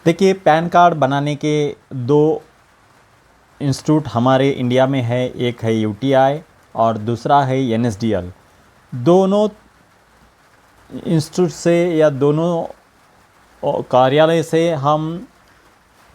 देखिए, pan card बनाने के दो इंस्टीट्यूट हमारे इंडिया में है। एक है यूटीआई और दूसरा है एनएसडीएल। दोनों इंस्टीट्यूट से या दोनों कार्यालय से हम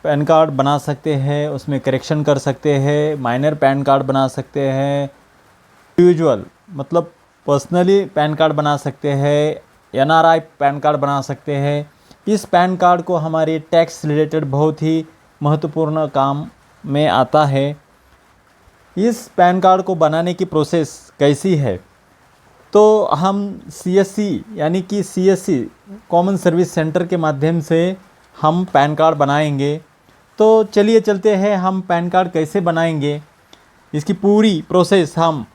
पैन कार्ड बना सकते हैं, उसमें करेक्शन कर सकते हैं, माइनर पैन कार्ड बना सकते हैं, इंडिविजुअल मतलब पर्सनली पैन कार्ड बना सकते हैं, एनआरआई पैन कार्ड बना सकते हैं। इस पैन कार्ड को हमारे टैक्स रिलेटेड बहुत ही महत्वपूर्ण काम में आता है। इस पैन कार्ड को बनाने की प्रोसेस कैसी है, तो हम सीएससी यानी कि सीएससी कॉमन सर्विस सेंटर के माध्यम से हम पैन कार्ड बनाएंगे। तो चलिए चलते हैं, हम पैन कार्ड कैसे बनाएंगे इसकी पूरी प्रोसेस हम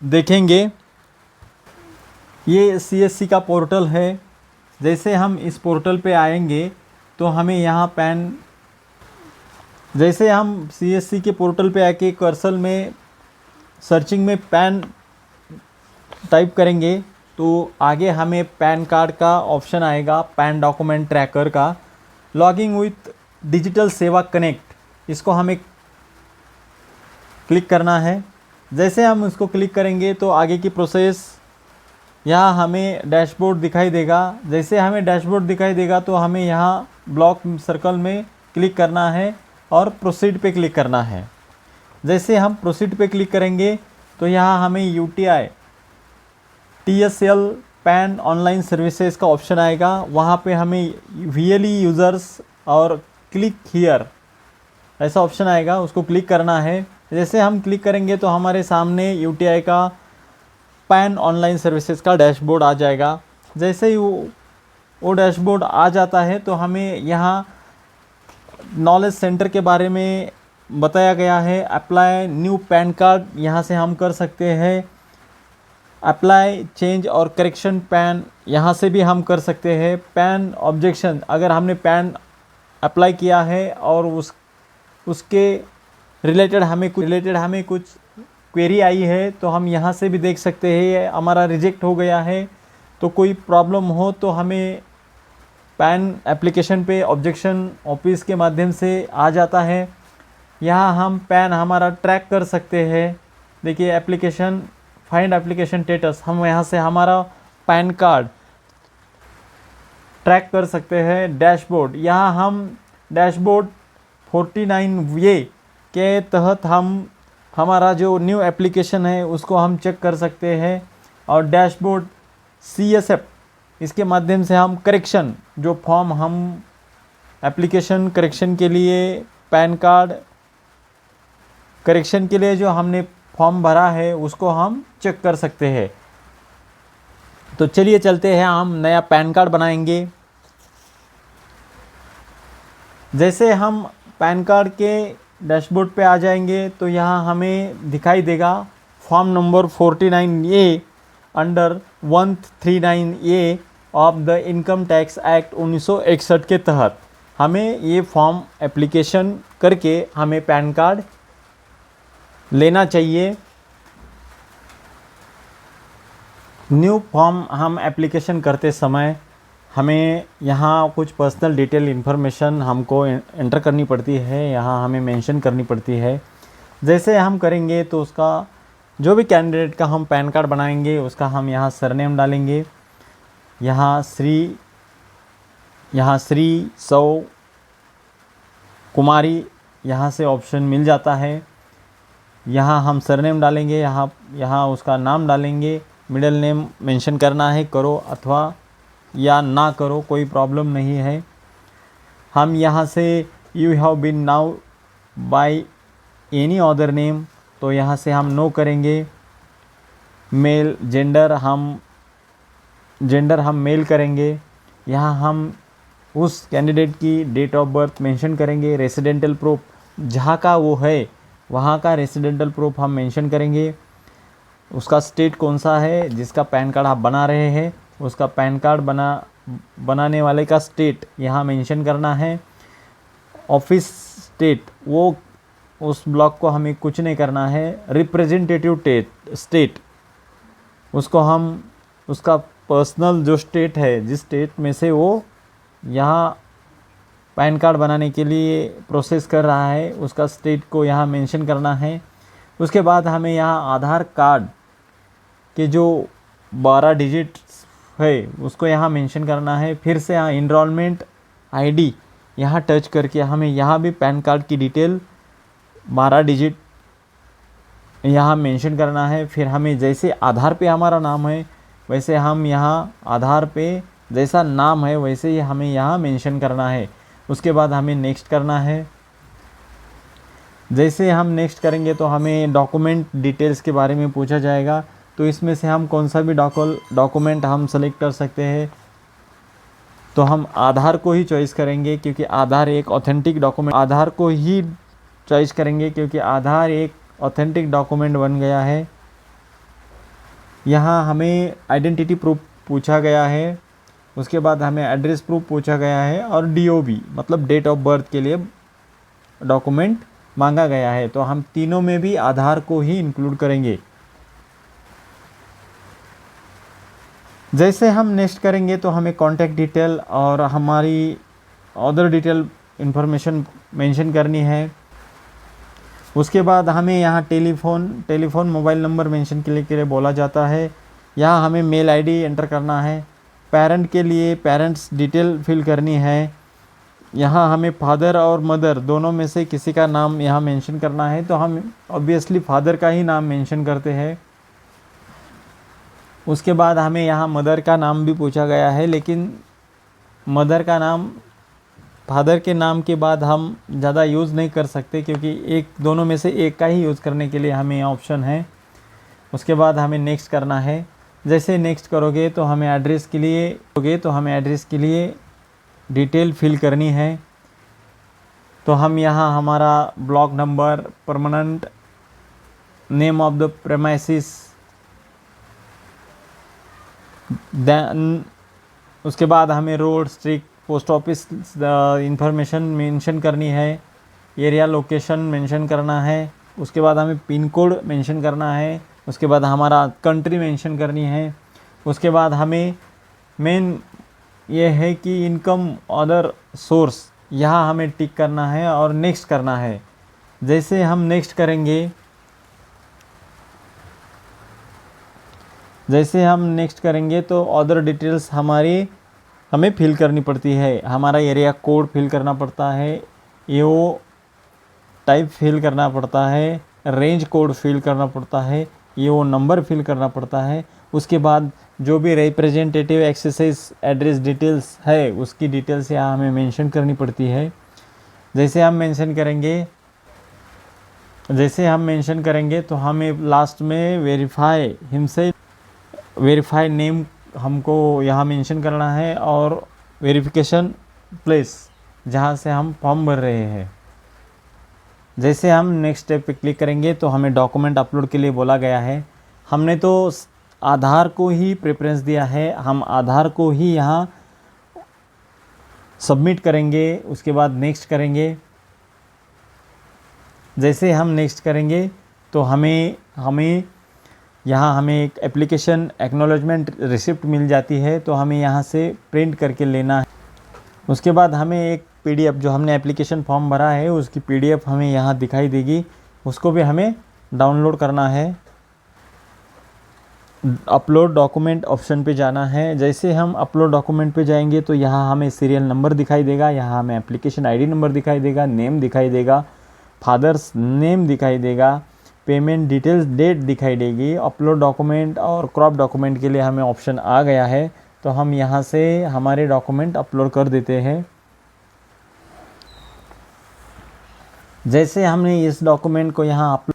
देखेंगे। ये सीएससी का पोर्टल है। जैसे हम इस पोर्टल पे आएंगे तो हमें यहाँ जैसे हम सीएससी के पोर्टल पे आके कर्सर में सर्चिंग में पैन टाइप करेंगे तो आगे हमें पैन कार्ड का ऑप्शन आएगा, पैन डॉक्यूमेंट ट्रैकर का। लॉगिंग विथ डिजिटल सेवा कनेक्ट, इसको हमें क्लिक करना है। जैसे हम इसको क्लिक करेंगे तो आगे की प्रोसेस, यहाँ हमें डैशबोर्ड दिखाई देगा। जैसे हमें डैशबोर्ड दिखाई देगा तो हमें यहाँ ब्लॉक सर्कल में क्लिक करना है और प्रोसीड पे क्लिक करना है। जैसे हम प्रोसीड पे क्लिक करेंगे तो यहाँ हमें UTI TSL pan online services का ऑप्शन आएगा। वहाँ पे हमें वीएलई यूज़र्स और क्लिक हियर ऐसा ऑप्शन आएगा, उसको क्लिक करना है। जैसे हम क्लिक करेंगे तो हमारे सामने यूटीआई का पैन ऑनलाइन सर्विसेज का डैशबोर्ड आ जाएगा। जैसे ही वो डैशबोर्ड आ जाता है तो हमें यहाँ नॉलेज सेंटर के बारे में बताया गया है। अप्लाई न्यू पैन कार्ड यहाँ से हम कर सकते हैं। अप्लाई चेंज और करेक्शन पैन यहाँ से भी हम कर सकते हैं। पैन ऑब्जेक्शन, अगर हमने पैन अप्लाई किया है और उसके रिलेटेड हमें कुछ क्वेरी आई है तो हम यहाँ से भी देख सकते हैं। हमारा रिजेक्ट हो गया है तो कोई प्रॉब्लम हो तो हमें पैन एप्लीकेशन पे ऑब्जेक्शन ऑफिस के माध्यम से आ जाता है। यहाँ हम पैन हमारा ट्रैक कर सकते हैं। देखिए एप्लीकेशन, फाइंड एप्लीकेशन स्टेटस, हम यहाँ से हमारा पैन कार्ड ट्रैक कर सकते हैं। डैशबोर्ड, यहाँ हम डैशबोर्ड 49A के तहत हम हमारा जो न्यू एप्लीकेशन है उसको हम चेक कर सकते हैं। और डैशबोर्ड CSF, इसके माध्यम से हम करेक्शन, जो फॉर्म हम एप्लीकेशन करेक्शन के लिए, पैन कार्ड करेक्शन के लिए जो हमने फॉर्म भरा है उसको हम चेक कर सकते हैं। तो चलिए चलते हैं, हम नया पैन कार्ड बनाएंगे। जैसे हम पैन कार्ड के डैशबोर्ड पे आ जाएंगे तो यहाँ हमें दिखाई देगा form number 49A under 139A of the income tax act 1961 के तहत हमें ये फॉर्म एप्लीकेशन करके हमें पैन कार्ड लेना चाहिए। न्यू फॉर्म हम एप्लीकेशन करते समय हमें यहाँ कुछ पर्सनल डिटेल इन्फॉर्मेशन हमको एंटर करनी पड़ती है, यहाँ हमें मेंशन करनी पड़ती है। जैसे हम करेंगे तो उसका जो भी कैंडिडेट का हम पैन कार्ड बनाएंगे उसका हम यहाँ सरनेम डालेंगे। यहाँ श्री सौ कुमारी यहाँ से ऑप्शन मिल जाता है। यहाँ हम सरनेम डालेंगे, यहाँ उसका नाम डालेंगे। मिडिल नेम मेंशन करना है, करो अथवा या ना करो, कोई प्रॉब्लम नहीं है। हम यहाँ से you have been now by any other name, तो यहाँ से हम नो करेंगे। मेल जेंडर हम मेल करेंगे। यहाँ हम उस कैंडिडेट की डेट ऑफ बर्थ मेंशन करेंगे। रेसिडेंटल प्रूफ, जहाँ का वो है वहाँ का रेसिडेंटल प्रूफ हम मेंशन करेंगे। उसका स्टेट कौन सा है जिसका पैन कार्ड आप बना रहे हैं, उसका पैन कार्ड बनाने वाले का स्टेट यहाँ मेंशन करना है। ऑफिस स्टेट, वो उस ब्लॉक को हमें कुछ नहीं करना है। रिप्रेजेंटेटिव स्टेट, उसको हम उसका पर्सनल जो स्टेट है, जिस स्टेट में से वो यहाँ पैन कार्ड बनाने के लिए प्रोसेस कर रहा है उसका स्टेट को यहाँ मेंशन करना है। उसके बाद हमें यहाँ आधार कार्ड के जो 12 डिजिट है उसको यहाँ मेंशन करना है। फिर से यहाँ इनरोलमेंट आईडी यहाँ टच करके हमें यहाँ भी पैन कार्ड की डिटेल 12 डिजिट यहाँ मेंशन करना है। फिर हमें जैसे आधार पे हमारा नाम है वैसे हम यहाँ आधार पे जैसा नाम है वैसे ही हमें यहाँ मेंशन करना है। उसके बाद हमें नेक्स्ट करना है। जैसे हम नेक्स्ट करेंगे तो हमें डॉक्यूमेंट डिटेल्स के बारे में पूछा जाएगा, तो इसमें से हम कौन सा भी डॉक्यूमेंट हम सेलेक्ट कर सकते हैं। तो हम आधार को ही चॉइस करेंगे क्योंकि आधार एक ऑथेंटिक डॉक्यूमेंट, आधार को ही चॉइस करेंगे क्योंकि आधार एक ऑथेंटिक डॉक्यूमेंट बन गया है। यहाँ हमें आइडेंटिटी प्रूफ पूछा गया है, उसके बाद हमें एड्रेस प्रूफ पूछा गया है और DOB मतलब डेट ऑफ बर्थ के लिए डॉक्यूमेंट मांगा गया है। तो हम तीनों में भी आधार को ही इंक्लूड करेंगे। जैसे हम नेक्स्ट करेंगे तो हमें कॉन्टैक्ट डिटेल और हमारी अदर डिटेल इंफॉर्मेशन मेंशन करनी है। उसके बाद हमें यहाँ टेलीफोन मोबाइल नंबर मेंशन के लिए बोला जाता है। यहाँ हमें मेल आईडी एंटर करना है। पेरेंट के लिए पेरेंट्स डिटेल फिल करनी है। यहाँ हमें फादर और मदर दोनों में से किसी का नाम यहाँ मेंशन करना है, तो हम ऑब्वियसली फादर का ही नाम मेंशन करते हैं। उसके बाद हमें यहाँ मदर का नाम भी पूछा गया है, लेकिन मदर का नाम फादर के नाम के बाद हम ज़्यादा यूज़ नहीं कर सकते क्योंकि दोनों में से एक का ही यूज़ करने के लिए हमें ऑप्शन है। उसके बाद हमें नेक्स्ट करना है। जैसे नेक्स्ट करोगे तो हमें एड्रेस के लिए डिटेल फिल करनी है। तो हम यहाँ हमारा block number, permanent name of the premises, then उसके बाद हमें road, street, post office information mention करनी है। एरिया लोकेशन मेंशन करना है। उसके बाद हमें पिन कोड मेंशन करना है। उसके बाद हमारा कंट्री मेंशन करनी है। उसके बाद हमें मेन ये है कि इनकम अदर सोर्स यहाँ हमें टिक करना है और नेक्स्ट करना है। जैसे हम नेक्स्ट करेंगे तो अदर डिटेल्स हमें फिल करनी पड़ती है। हमारा एरिया कोड फिल करना पड़ता है, EO टाइप फिल करना पड़ता है, रेंज कोड फिल करना पड़ता है, EO नंबर फिल करना पड़ता है। उसके बाद जो भी रिप्रेजेंटेटिव एक्सरसाइज एड्रेस डिटेल्स है उसकी डिटेल्स यहाँ हमें मेंशन करनी पड़ती है। जैसे हम मेंशन करेंगे तो हमें लास्ट में वेरीफाई नेम हमको यहाँ मेंशन करना है और वेरिफिकेशन प्लेस जहाँ से हम फॉर्म भर रहे हैं। जैसे हम नेक्स्ट स्टेप पे क्लिक करेंगे तो हमें डॉक्यूमेंट अपलोड के लिए बोला गया है। हमने तो आधार को ही प्रेफरेंस दिया है, हम आधार को ही यहाँ सबमिट करेंगे। उसके बाद नेक्स्ट करेंगे। जैसे हम नेक्स्ट करेंगे तो हमें यहाँ हमें एक एप्लीकेशन एक्नॉलेजमेंट रिसिप्ट मिल जाती है, तो हमें यहाँ से प्रिंट करके लेना है। उसके बाद हमें एक PDF जो हमने एप्लीकेशन फॉर्म भरा है उसकी PDF हमें यहाँ दिखाई देगी, उसको भी हमें डाउनलोड करना है। अपलोड डॉक्यूमेंट ऑप्शन पे जाना है। जैसे हम अपलोड डॉक्यूमेंट पे जाएंगे तो यहाँ हमें सीरियल नंबर दिखाई देगा, यहाँ हमें एप्लीकेशन ID नंबर दिखाई देगा, नेम दिखाई देगा, फादर्स नेम दिखाई देगा, पेमेंट डिटेल्स डेट दिखाई देगी। अपलोड डॉक्यूमेंट और क्रॉप डॉक्यूमेंट के लिए हमें ऑप्शन आ गया है, तो हम यहाँ से हमारे डॉक्यूमेंट अपलोड कर देते हैं। जैसे हमने इस डॉक्यूमेंट को यहाँ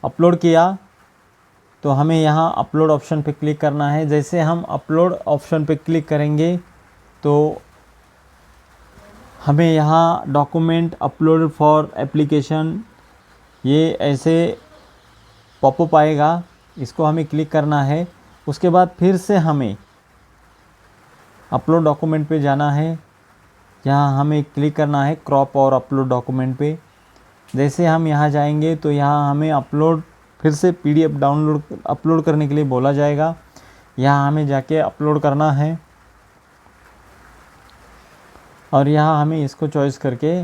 अपलोड किया तो हमें यहाँ अपलोड ऑप्शन पे क्लिक करना है। जैसे हम अपलोड ऑप्शन पे क्लिक करेंगे तो हमें यहाँ डॉक्यूमेंट अपलोड फॉर एप्लीकेशन ये ऐसे पॉपअप आएगा, इसको हमें क्लिक करना है। उसके बाद फिर से हमें अपलोड डॉक्यूमेंट पे जाना है, यहाँ हमें क्लिक करना है क्रॉप और अपलोड डॉक्यूमेंट पे। जैसे हम यहाँ जाएंगे तो यहाँ हमें फिर से PDF अपलोड करने के लिए बोला जाएगा, यहाँ हमें जाके अपलोड करना है। और यहाँ हमें इसको चॉइस करके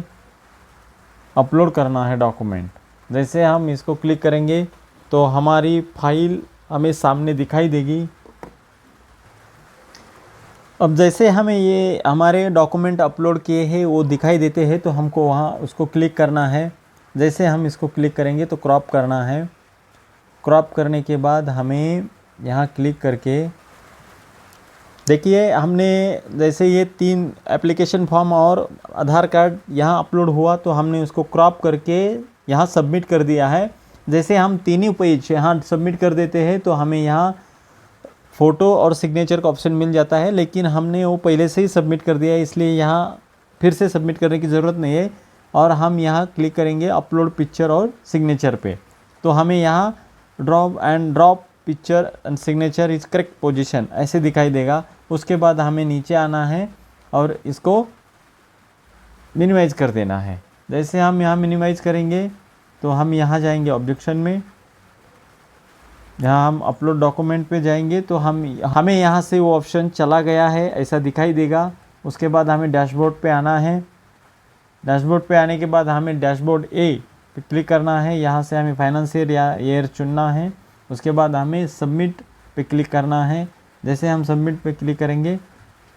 अपलोड करना है डॉक्यूमेंट। जैसे हम इसको क्लिक करेंगे तो हमारी फाइल हमें सामने दिखाई देगी। अब जैसे हमें ये हमारे डॉक्यूमेंट अपलोड किए हैं वो दिखाई देते हैं, तो हमको वहाँ उसको क्लिक करना है। जैसे हम इसको क्लिक करेंगे तो क्रॉप करना है। क्रॉप करने के बाद हमें यहाँ क्लिक करके देखिए हमने जैसे ये 3 एप्लीकेशन फॉर्म और आधार कार्ड यहाँ अपलोड हुआ, तो हमने उसको क्रॉप करके यहाँ सबमिट कर दिया है। जैसे हम तीनों पेज यहाँ सबमिट कर देते हैं तो हमें यहाँ फ़ोटो और सिग्नेचर का ऑप्शन मिल जाता है, लेकिन हमने वो पहले से ही सबमिट कर दिया है, इसलिए यहाँ फिर से सबमिट करने की ज़रूरत नहीं है। और हम यहाँ क्लिक करेंगे अपलोड पिक्चर और सिग्नेचर पे, तो हमें यहाँ drop picture and signature is correct position ऐसे दिखाई देगा। उसके बाद हमें नीचे आना है और इसको मिनिमाइज़ कर देना है। जैसे हम यहाँ मिनिमाइज़ करेंगे तो हम यहाँ जाएंगे ऑब्जेक्शन में, यहाँ हम अपलोड डॉक्यूमेंट पे जाएंगे तो हमें यहाँ से वो ऑप्शन चला गया है ऐसा दिखाई देगा। उसके बाद हमें डैशबोर्ड पे आना है। डैशबोर्ड पे आने के बाद हमें डैशबोर्ड ए पे क्लिक करना है। यहाँ से हमें फाइनेंशियल या ईयर चुनना है। उसके बाद हमें सबमिट पे क्लिक करना है। जैसे हम सबमिट पे क्लिक करेंगे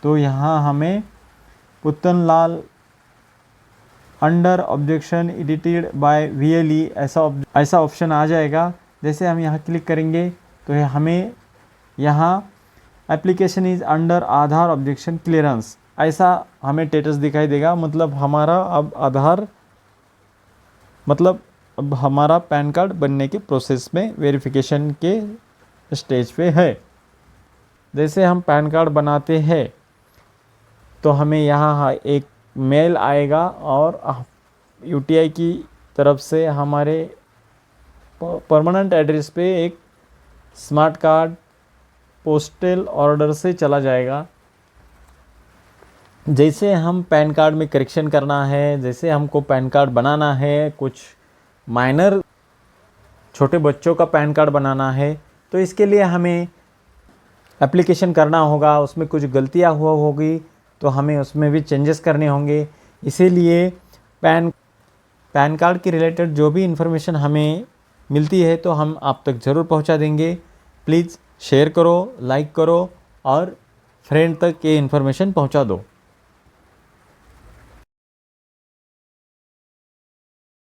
तो यहाँ हमें पुतनलाल under objection edited by VLE ऐसा ऑप्शन आ जाएगा। जैसे हम यहाँ क्लिक करेंगे तो हमें यहाँ application is under Aadhaar objection clearance ऐसा हमें स्टेटस दिखाई देगा। मतलब हमारा पैन कार्ड बनने के प्रोसेस में वेरिफिकेशन के स्टेज पे है। जैसे हम पैन कार्ड बनाते हैं तो हमें यहाँ एक मेल आएगा और UTI की तरफ से हमारे परमानेंट एड्रेस पे एक स्मार्ट कार्ड पोस्टल ऑर्डर से चला जाएगा। जैसे हम पैन कार्ड में करेक्शन करना है, जैसे हमको पैन कार्ड बनाना है, कुछ माइनर छोटे बच्चों का पैन कार्ड बनाना है, तो इसके लिए हमें एप्लीकेशन करना होगा। उसमें कुछ गलतियाँ होगी तो हमें उसमें भी चेंजेस करने होंगे। इसीलिए पैन कार्ड के रिलेटेड जो भी इन्फॉर्मेशन हमें मिलती है तो हम आप तक ज़रूर पहुंचा देंगे। प्लीज़ शेयर करो, लाइक करो और फ्रेंड तक ये इन्फॉर्मेशन पहुंचा दो।